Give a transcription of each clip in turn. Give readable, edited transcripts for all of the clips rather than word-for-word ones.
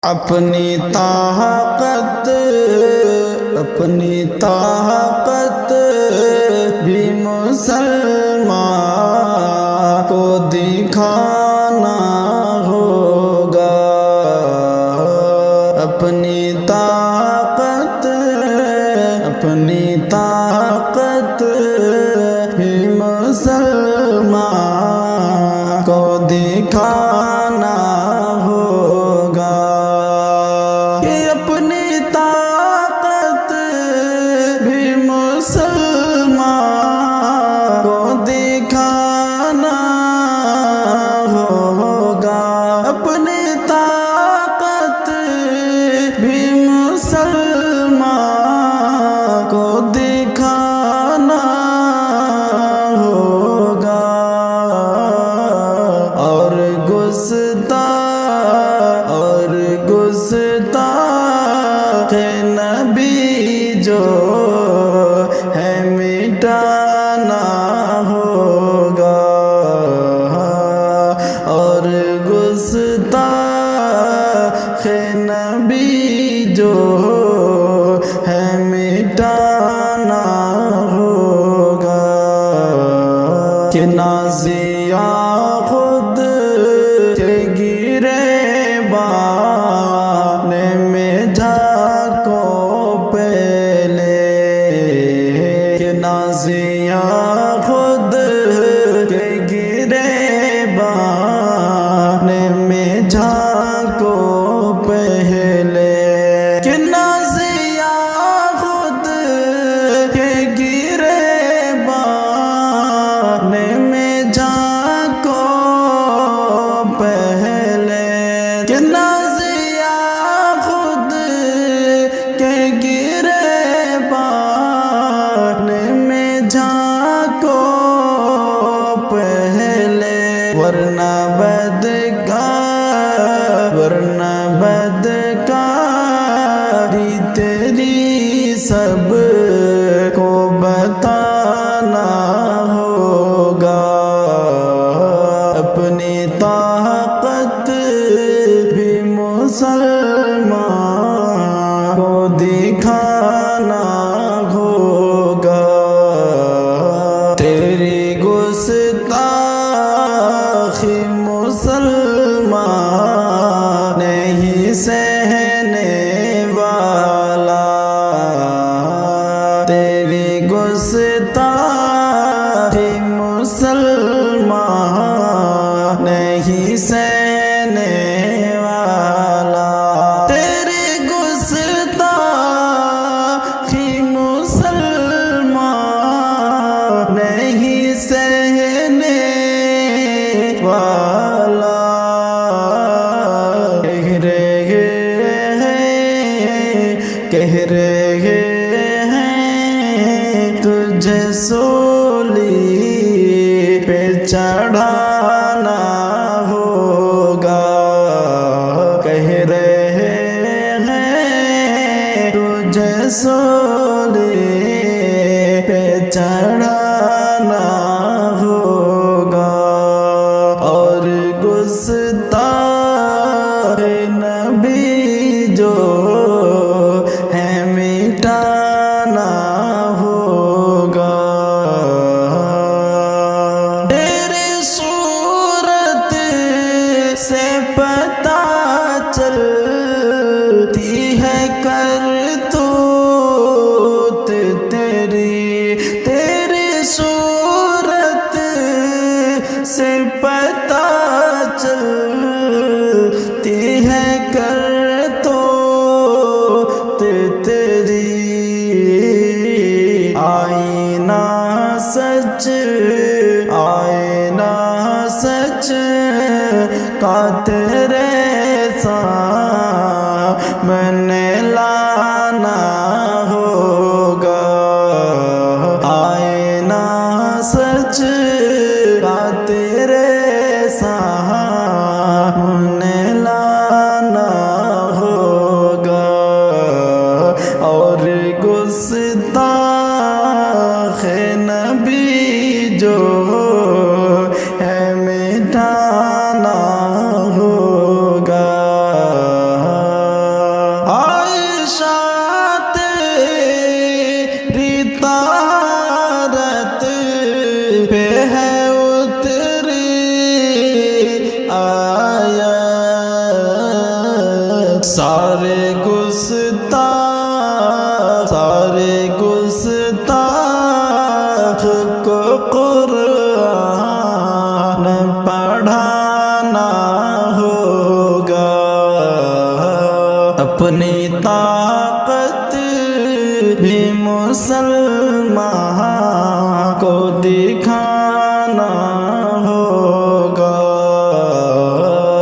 اپنی طاقت بھی مسلمان کو دکھانا ہوگا۔ اپنی طاقت بھی مسلمان کو دکھانا ہوگا۔ کہ اپنی طاقت بھی مسلمان کو دکھانا ہوگا۔ اپنی طاقت بھی مسلمان کو دکھانا ہوگا۔ اور گستاخ نبی جو ہے مٹانا ہوگا۔ اور گستاخ نبی جو ہے مٹانا ہوگا۔ کہ نازیاں خود کے گریبان میں جھانکو پہلے۔ کہ نازیاں خود کے گریبان میں جھانکو پہلے۔ کہ نازیاں خود کے گریبان میں جھانکو پہلے۔ کہ نازیاں خود کے گریبان میں جھانکو پہلے۔ ورنہ بدکاری تیری سب کو بتانا ہوگا۔ اپنی طاقت بھی مسلمان کو دکھانا ہوگا۔ تیری گستاخی مسلمان نہیں سہنے والا۔ تیری گستاخی مسلمان نہیں سہنے والا۔ تیری گستاخی مسلمان نہیں سہنے والا۔ کہہ رہے ہیں تجھے سولی پہ چڑھانا ہوگا۔ کہہ رہے ہیں تجھے سولی پہ چڑھانا ہوگا۔ اور گستاخ نبی جو ہے مٹانا ہوگا۔ تیری صورت سے پتہ چلتی ہے کرتوت سارے گستاخ کو قرآن پڑھانا ہوگا، اپنی طاقت بھی مسلمان کو دکھانا ہوگا،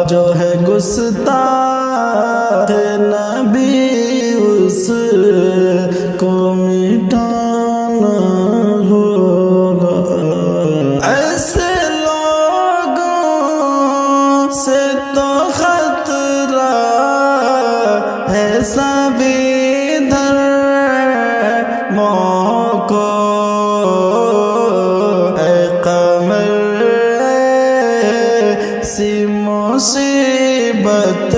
جو ہے گستاخ نبی اس کو مٹانا ہوگا۔ ایسے لوگوں سے تو خطرہ ہے سبھی دھرموں کو، اے قمر ایسی مصیبت